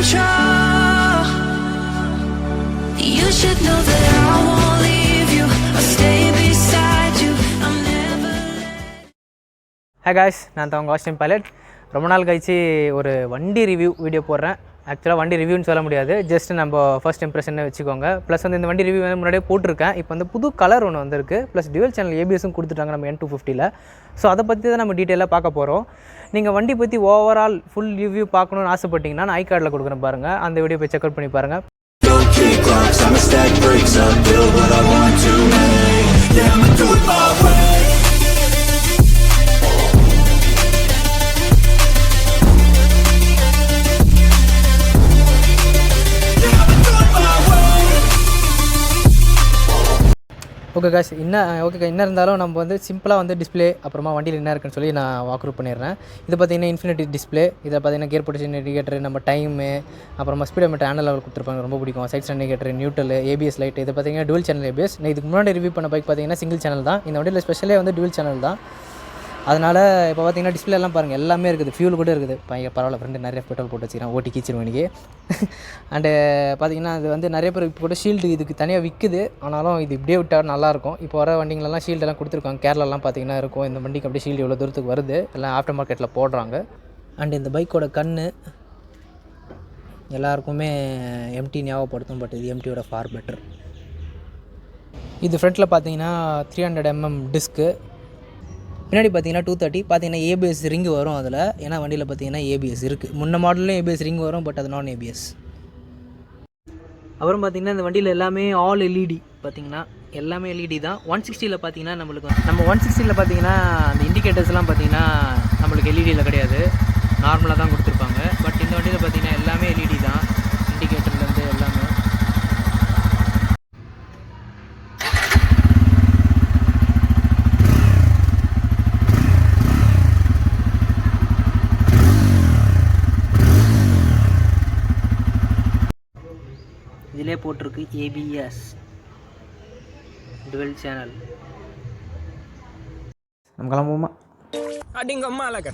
control. You should know that I won't leave you. I'll stay beside you. I'll never let. Hi guys, நான் தான் உங்கள் Austin pilot. ரொம்ப நாள் கழிச்சு ஒரு வண்டி ரிவ்யூ வீடியோ போடுறேன். ஆக்சுவலாக வண்டி ரிவ்யூன்னு சொல்ல முடியாது, ஜஸ்ட் நம்ம ஃபர்ஸ்ட் இம்ப்ரெஷன் வச்சுக்கோங்க. ப்ளஸ் வந்து இந்த வண்டி ரிவ்யூ வந்து முன்னாடியே போட்டிருக்கேன். இப்போ வந்து புது கலர் ஒன்று வந்திருக்கு, ப்ளஸ் டுவல் சேனல் ஏபிஎஸும் கொடுத்துட்டாங்க நம்ம N250ல். ஸோ அதை பற்றி தான் நம்ம டீட்டெயிலாக பார்க்க போகிறோம். நீங்கள் வண்டி பற்றி ஓவரால் ஃபுல் ரிவ்யூ பார்க்கணுன்னு ஆசைப்பட்டீங்கன்னா நான் ஐகார்டில் கொடுக்குறேன் பாருங்கள், அந்த வீடியோ போய் செக் அவுட் பண்ணி பாருங்கள். ஓகே காய்ஸ், என்ன இருந்தாலும் நம்ம வந்து சிம்பிளாக வந்து டிஸ்பிளே, அப்புறமா வண்டியில் என்ன இருக்குன்னு சொல்லி நான் வாக் அவுட் பண்ணிடுறேன். இது பார்த்திங்கன்னா இன்ஃபினிட்டி டிஸ்பிளே. இதில் பார்த்திங்கன்னா கியர் பொசிஷன் இண்டிகேட்டர், நம்ம டைமு, அப்புறமா ஸ்பீடோமீட்டர் ஆனல் லெவல் கொடுத்துருப்பாங்க, ரொம்ப பிடிக்கும். Side stand indicator, neutral, ABS light. இது பார்த்திங்கன்னா டுவல் சேனல் ஏபிஎஸ். நான் இதுக்கு முன்னாடி ரிவ்யூ பண்ண பைக் பார்த்திங்கன்னா சிங்கிள் சேனல் தான். இந்த வண்டியில் ஸ்பெஷலே வந்து டுவல் சேனல் தான். அதனால் இப்போ பார்த்திங்கன்னா டிஸ்பிளேலாம் பாருங்கள், எல்லாமே இருக்குது. ஃபியூல் கூட இருக்குது. பரவாயில்ல, ஃப்ரெண்டு நிறைய பெட்ரோல் போட்டு வச்சுக்கிறேன், ஓட்டி கீச்சிருவேன் இன்றைக்கி. அண்டு பார்த்திங்கன்னா அது வந்து நிறைய பேர் இப்போ கூட ஷீல்டு இதுக்கு தனியாக விற்குது. ஆனாலும் இது இப்படியே விட்டால் நல்லாயிருக்கும். இப்போ வர வண்டிங்களெல்லாம் ஷீல்டெல்லாம் கொடுத்துருக்காங்க. கேரளாலாம் பார்த்திங்கன்னா இருக்கும். இந்த வண்டிக்கு அப்படியே ஷீல்டு எவ்வளோ தூரத்துக்கு வருது, எல்லாம் ஆஃப்டர் மார்க்கெட்டில் போடுறாங்க. அண்டு இந்த பைக்கோட கண் எல்லாருக்குமே எம்டி ஞாபகப்படுத்தும், பட் இது எம்டியோட ஃபார் பெட்டர். இது ஃப்ரண்ட்டில் பார்த்திங்கன்னா 300mm டிஸ்க்கு, பின்னாடி பார்த்தீங்கன்னா 230. பார்த்தீங்கன்னா ஏபிஎஸ் ரிங்கு வரும் அதில், ஏன்னா வண்டியில் பார்த்தீங்கன்னா ஏபிஎஸ் இருக்குது. முன்ன மாடல்லையும் ஏபிஎஸ் ரிங் வரும், பட் அது நான் ஏபிஎஸ். அப்புறம் பார்த்திங்கன்னா இந்த வண்டியில் எல்லாமே ஆல் எல்இடி, பார்த்திங்கன்னா எல்லாமே எல்இடி தான். 160ல் பார்த்திங்கன்னா நம்ம 160ல் பார்த்திங்கன்னா அந்த இண்டிகேட்டர்ஸ்லாம் பார்த்திங்கன்னா நம்மளுக்கு எல்இடியில் கிடையாது, நார்மலாக தான் கொடுத்துருப்பாங்க. பட் இந்த வண்டியில் பார்த்திங்கன்னா எல்லாமே எல்இடி தான், இண்டிகேட்டர்லேருந்து எல்லாமே. இதிலே போட்டிருக்கு ABS டுவல் சேனல். நம்ம கிளம்புவோமா? அடிங்க அம்மா அழக.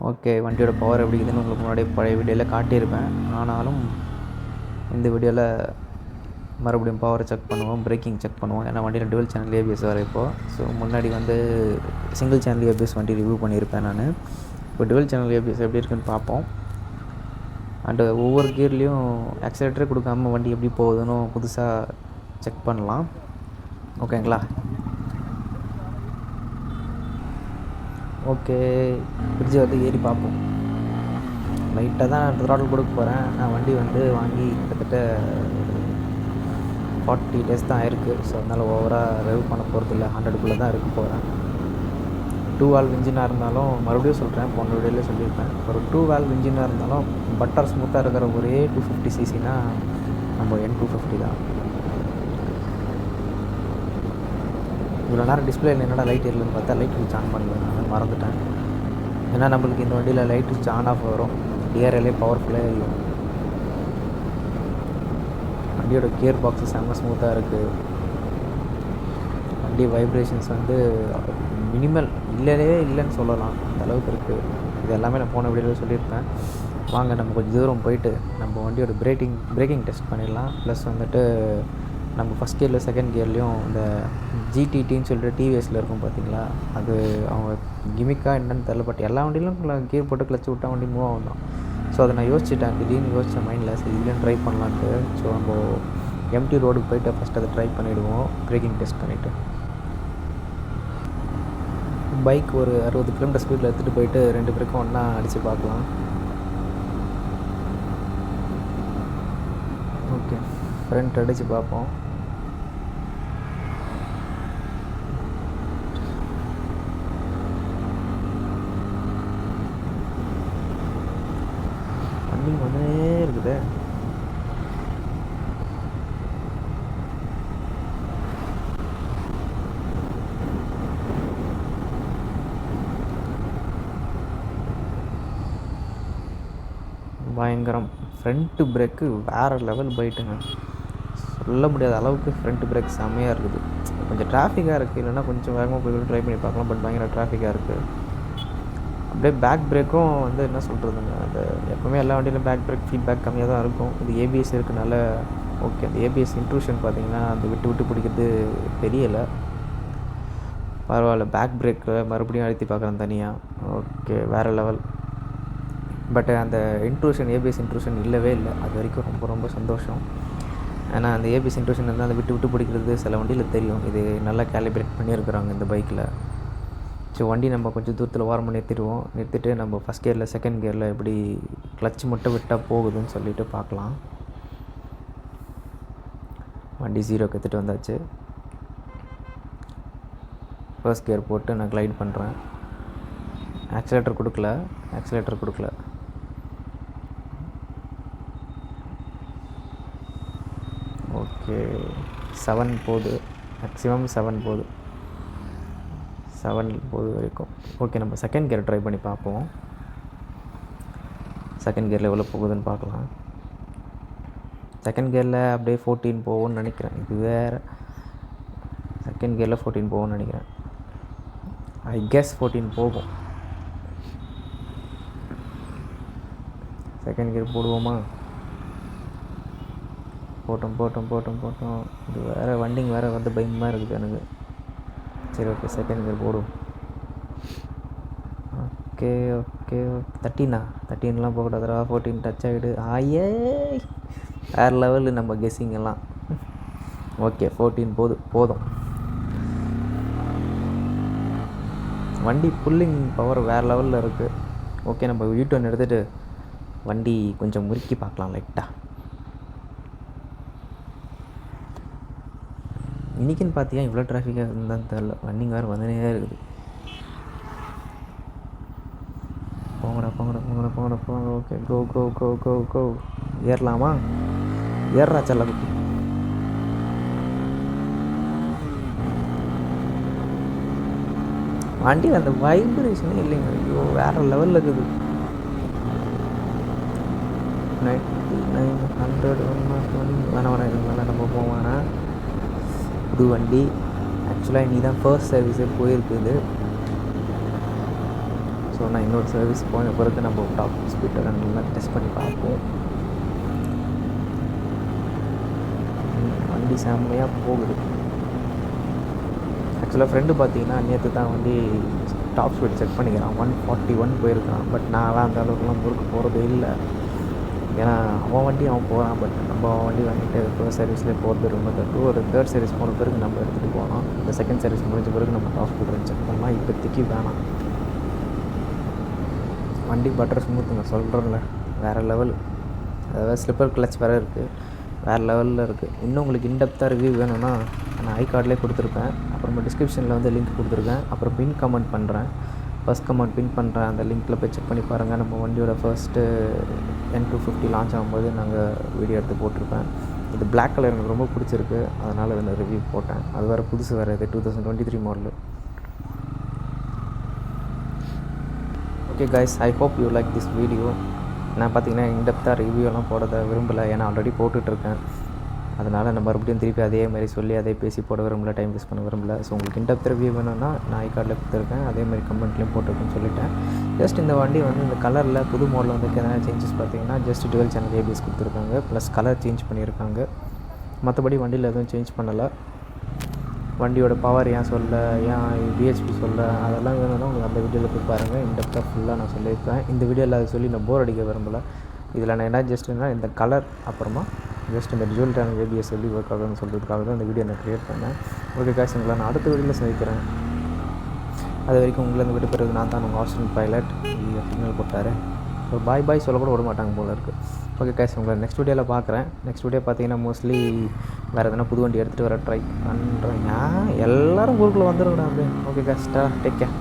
ஓகே, வண்டியோட பவர் எப்படி இருக்குதுன்னு உங்களுக்கு முன்னாடியே பழைய வீடியோவில் காட்டியிருப்பேன். ஆனாலும் இந்த வீடியோவில் மறுபடியும் பவரை செக் பண்ணுவோம், பிரேக்கிங் செக் பண்ணுவோம். ஏன்னா வண்டியில் டுவல் சேனல் ஏபிஎஸ் வர இப்போது. ஸோ முன்னாடி வந்து சிங்கிள் சேனல் ஏபிஎஸ் வண்டி ரிவ்யூ பண்ணியிருப்பேன் நான். இப்போ டுவல் சேனல் ஏபிஎஸ் எப்படி இருக்குன்னு பார்ப்போம். அண்டு ஒவ்வொரு கியர்லேயும் ஆக்சிலேட்டரே கொடுக்காமல் வண்டி எப்படி போகுதுன்னு புதுசாக செக் பண்ணலாம். ஓகேங்களா? ஓகே, பிரிட்ஜை வந்து ஏறி பார்ப்போம். லைட்டாக தான் த்ராட்டில் கொடுக்க போகிறேன். நான் வண்டி வந்து வாங்கி கிட்டத்தட்ட 40 days தான் ஆயிருக்கு. ஸோ அதனால் ஓவராக ரெவ் பண்ண போகிறதில்ல, 100க்குள்ளே தான் இருக்க போகிறேன். 2 valve இன்ஜினாக இருந்தாலும், மறுபடியும் சொல்கிறேன், போன வீடியோவிலே சொல்லியிருப்பேன், ஒரு 2 valve இன்ஜினாக இருந்தாலும் பட்டர் ஸ்மூத்தாக இருக்கிற ஒரே 250cc நம்ம N250 தான். இவ்வளோ நேரம் டிஸ்பிளேயில் என்னடா லைட் எரியலன்னு பார்த்தா லைட் ஸ்விட்ச் ஆன் பண்ணல, நான் மறந்துட்டேன். ஏன்னா நம்மளுக்கு இந்த வண்டியில் லைட் ஸ்விட்ச் ஆன் ஆஃப் வரும், டிஆர்எல்லே பவர்ஃபுல்லாக எரியும். வண்டியோட கியர் பாக்ஸு செம்ம ஸ்மூத்தாக இருக்குது. வண்டி வைப்ரேஷன்ஸ் வந்து மினிமல், இல்லைன்னு சொல்லலாம், அந்த அளவுக்கு இருக்குது. இது எல்லாமே நான் போன வீடியோவில் சொல்லியிருப்பேன். வாங்க நம்ம கொஞ்சம் தூரம் போயிட்டு நம்ம வண்டியோட பிரேக்கிங் டெஸ்ட் பண்ணிடலாம். ப்ளஸ் வந்துட்டு நம்ம ஃபஸ்ட் கியரில் செகண்ட் கியர்லேயும் இந்த ஜிடிடின்னு சொல்லிட்டு டிவிஎஸில் இருக்கும் பார்த்தீங்களா, அது அவங்க கிமிக்காக என்னென்னு தெரில, பட் எல்லா வண்டியிலும் கியர் போட்டு கிளச்சு விட்டா வண்டி மூவ் ஆகும். ஸோ அதை நான் யோசிச்சிட்டேன், திடீர்னு யோசித்தேன் மைண்டில், சரி இல்லைன்னு ட்ரை பண்ணலான்ட்டு. ஸோ நம்ம எம்டி ரோடுக்கு போய்ட்டு ஃபஸ்ட் அதை ட்ரை பண்ணிவிடுவோம், பிரேக்கிங் டெஸ்ட் பண்ணிவிட்டு. பைக் ஒரு 60 km ஸ்பீடில் எடுத்துகிட்டு போயிட்டு 2 பேருக்கும் ஒன்றா அடித்து பார்க்கலாம். ஓகே, ஃப்ரண்ட் அடித்து பார்ப்போம். வண்டி வந்துனே இருக்குது. பயங்கரம். ஃப்ரண்ட்டு பிரேக்கு வேறு லெவல் போயிட்டுங்க, சொல்ல முடியாத அளவுக்கு ஃப்ரண்ட்டு பிரேக் செம்மையாக இருக்குது. கொஞ்சம் டிராஃபிக்காக இருக்குது, இல்லைனா கொஞ்சம் வேகமாக போய் ட்ரை பண்ணி பார்க்கலாம், பட் பயங்கர டிராஃபிக்காக இருக்குது. அப்படியே பேக் பிரேக்கும் வந்து என்ன சொல்கிறதுங்க, அது எப்போவுமே எல்லா வண்டியிலும் பேக் பிரேக் ஃபீட்பேக் கம்மியாக தான் இருக்கும். இது ஏபிஎஸ் இருக்கனால ஓகே. அந்த ஏபிஎஸ் இன்ட்ரூஷன் பார்த்திங்கன்னா அந்த விட்டு பிடிக்கிறது தெரியலை. பரவாயில்ல. பேக் பிரேக்கில் மறுபடியும் அழுத்தி பார்க்குறேன் தனியாக. ஓகே, வேறு லெவல். பட் அந்த இன்ட்ரூஷன் ஏபிஎஸ் இன்ட்ரூஷன் இல்லவே இல்லை. அது வரைக்கும் ரொம்ப ரொம்ப சந்தோஷம். ஏன்னா அந்த ஏபிஎஸ் இன்ட்ரூஷன் இருந்தால் அந்த விட்டு பிடிக்கிறது சில வண்டியில் தெரியும். இது நல்லா கேலிப்ரேட் பண்ணியிருக்கிறாங்க இந்த பைக்கில். ஸோ வண்டி நம்ம கொஞ்சம் தூரத்தில் ஓரமாக நிறுத்திட்டு நம்ம ஃபஸ்ட் கியரில் செகண்ட் கியரில் எப்படி கிளச் மட்டும் விட்டால் போகுதுன்னு சொல்லிவிட்டு பார்க்கலாம். வண்டி 0 எடுத்துகிட்டு வந்தாச்சு. ஃபர்ஸ்ட் கியர் போட்டு நான் கிளைட் பண்ணுறேன். ஆக்சிலேட்டர் கொடுக்கல. ஓகே, 7 போகுது. மேக்ஸிமம் 7 போகுது. 7 போகுது வரைக்கும். ஓகே, நம்ம செகண்ட் கியர் ட்ரை பண்ணி பார்ப்போம். செகண்ட் கியரில் எவ்வளோ போகுதுன்னு பார்க்கலாம். செகண்ட் கியரில் அப்படியே 14 போகும்னு நினைக்கிறேன். இது வேறு. செகண்ட் கியரில் 14 போகும்னு நினைக்கிறேன். ஐ கெஸ் 14 போகும். செகண்ட் கியர் போடுவோமா? போட்டோம். இது வேறு வண்டிங்க வேறு வந்து பயமாக இருக்குது எனக்கு. சரி, ஓகே, செகண்ட் கியர் போடுவோம். ஓகே 13 போகக்கூடாதுரா. 14 டச் ஆகிடு. ஆயே, வேறு லெவலு நம்ம கெஸ்ஸிங் எல்லாம். ஓகே, 14 போதும். வண்டி புல்லிங் பவர் வேறு லெவலில் இருக்குது. ஓகே, நம்ம யூட்டர்ன் எடுத்துகிட்டு வண்டி கொஞ்சம் முறுக்கி பார்க்கலாம் லைட்டாக. இன்றைக்கின்னு பார்த்தியா இவ்வளோ டிராஃபிக்காக இருந்தான்னு தெரில. வண்டிங்க வேறு வந்துனே இருக்குது. போங்கடா. ஓகே, கோ. ஏறலாமா? ஏறுறா செல்ல குட்டி. வண்டியில் அந்த வைப்ரேஷனே இல்லைங்க. ஐயோ, வேறு லெவலில் இருக்குது. 99 100 வேணாம் இதுக்கு மேலே நம்ம போவானா? புது வண்டி. ஆக்சுவலாக இன்றைக்கி தான் ஃபர்ஸ்ட் சர்வீஸே போயிருக்குது. ஸோ நான் இன்னொரு சர்வீஸ் போன பிறகு நம்ம டாப் ஸ்பீட்டை நல்லா டெஸ்ட் பண்ணி பார்ப்போம். வண்டி செம்மையாக போகுது. ஆக்சுவலாக ஃப்ரெண்டு பார்த்தீங்கன்னா நேற்று தான் வண்டி டாப் ஸ்பீட் செக் பண்ணிக்கிறான். 141 போயிருக்கான். பட் நான் அந்த அளவுக்குலாம் முறுக்கு போகிறதே இல்லை. ஏன்னா அவன் வண்டி அவன் போகிறான். பட் நம்ம வண்டி வாங்கிட்டு ஃபர்ஸ்ட் சர்வீஸ்லேயே போகிறது ரொம்ப தப்பு. ஒரு தேர்ட் சர்வீஸ் போன பிறகு நம்ம எடுத்துகிட்டு போனோம். இந்த செகண்ட் சர்வீஸ் முடிஞ்ச பிறகு நம்ம டாப் ஸ்பீட் செக் பண்ணலாம். இப்போதைக்கு வேணாம். வண்டி பட்டர் ஸ்மூத்துங்க, சொல்கிறேன்ல, வேறு லெவல். அதாவது ஸ்லிப்பர் கிளச் வேறு இருக்குது. வேறு லெவலில் இருக்குது. இன்னும் உங்களுக்கு இன்டெப்த்தாக ரிவ்யூ வேணும்னா நான் ஐ கார்ட்லேயே கொடுத்துருப்பேன். அப்புறமா டிஸ்கிரிப்ஷனில் வந்து லிங்க் கொடுத்துருக்கேன். அப்புறம் பின் கமெண்ட் பண்ணுறேன். ஃபஸ்ட் கமெண்ட் பின் பண்ணுறேன். அந்த லிங்க்கில் போய் செக் பண்ணி பாருங்கள். நம்ம வண்டியோட ஃபர்ஸ்ட்டு N250 லான்ச் ஆகும்போது நாங்கள் வீடியோ எடுத்து போட்டிருப்பேன். இது பிளாக் கலர் எனக்கு ரொம்ப பிடிச்சிருக்கு. அதனால் இந்த ரிவ்யூ போட்டேன். அது வேறு புதுசு வேறு. இது 2023 model. Okay guys, I hope you like this video. நான் பார்த்தீங்கன்னா இன்டெப்த்தாக ரிவ்யூலாம் போட விரும்பலை. ஏன்னா ஆல்ரெடி போட்டுட்ருக்கேன். அதனால் நான் மறுபடியும் திருப்பி அதே மாதிரி சொல்லி அதே பேசி போட விரும்பல, டைம் வேஸ்ட் பண்ண விரும்பல. ஸோ உங்களுக்கு இன்டெப்த் ரிவ்யூ வேணும்னா நான் ஐ கார்டில் கொடுத்துருக்கேன். அதே மாதிரி கமெண்ட்லேயும் போட்டிருக்கேன்னு சொல்லிட்டேன். ஜஸ்ட் இந்த வண்டி வந்து இந்த கலரில் புது மாடல் வந்து எதனா சேஞ்சஸ் பார்த்தீங்கன்னா ஜஸ்ட் டுவெல் சேனல் ஏபிஎஸ் கொடுத்துருக்காங்க. ப்ளஸ் கலர் சேஞ்ச் பண்ணியிருக்காங்க. மற்றபடி வண்டியில் எதுவும் சேஞ்ச் பண்ணலை. வண்டியோட பவர் ஏன் சொல்ல, ஏன் பிஹெச்பி சொல்ல, அதெல்லாம் வேணும்னா உங்களுக்கு அந்த வீடியோவில் போய் பாருங்கள். இன்டெப்த்தாக ஃபுல்லாக நான் சொல்லியிருப்பேன். இந்த வீடியோவில் அதை சொல்லி நான் போர் அடிக்க விரும்பலை. இதில் நான் என்ன ஜஸ்ட்னா இந்த கலர் அப்புறமா ஜஸ்ட் இந்த டுவெல் சேனல் ஏபிஎஸ் எப்படி ஒர்க் ஆகுதுன்னு சொல்கிறதுக்காக தான் இந்த வீடியோ நான் க்ரியேட் பண்ணேன். ஓகே காய்ஸ், உங்களை நான் அடுத்த வீடியோவில் சந்திக்கிறேன். அது வரைக்கும் உங்களை இந்த விட்டு நான் தான் உங்கள் ஆஸ்ட்ரியன் பைலட். சிக்னல் போட்டார். ஒரு பாய் சொல்ல கூட விட மாட்டாங்க போல இருக்குது. ஓகே காய்ஸ், உங்களை நெக்ஸ்ட் வீடியோவில் பார்க்குறேன். நெக்ஸ்ட் வீடியோ பார்த்தீங்கன்னா மோஸ்ட்லி வேறு எதனா புது வண்டி எடுத்துகிட்டு வர ட்ரை பண்ணுறேன். எல்லோரும் ஊருக்குள்ளே வந்துருங்கடா அப்படியே. Okay guys, take care.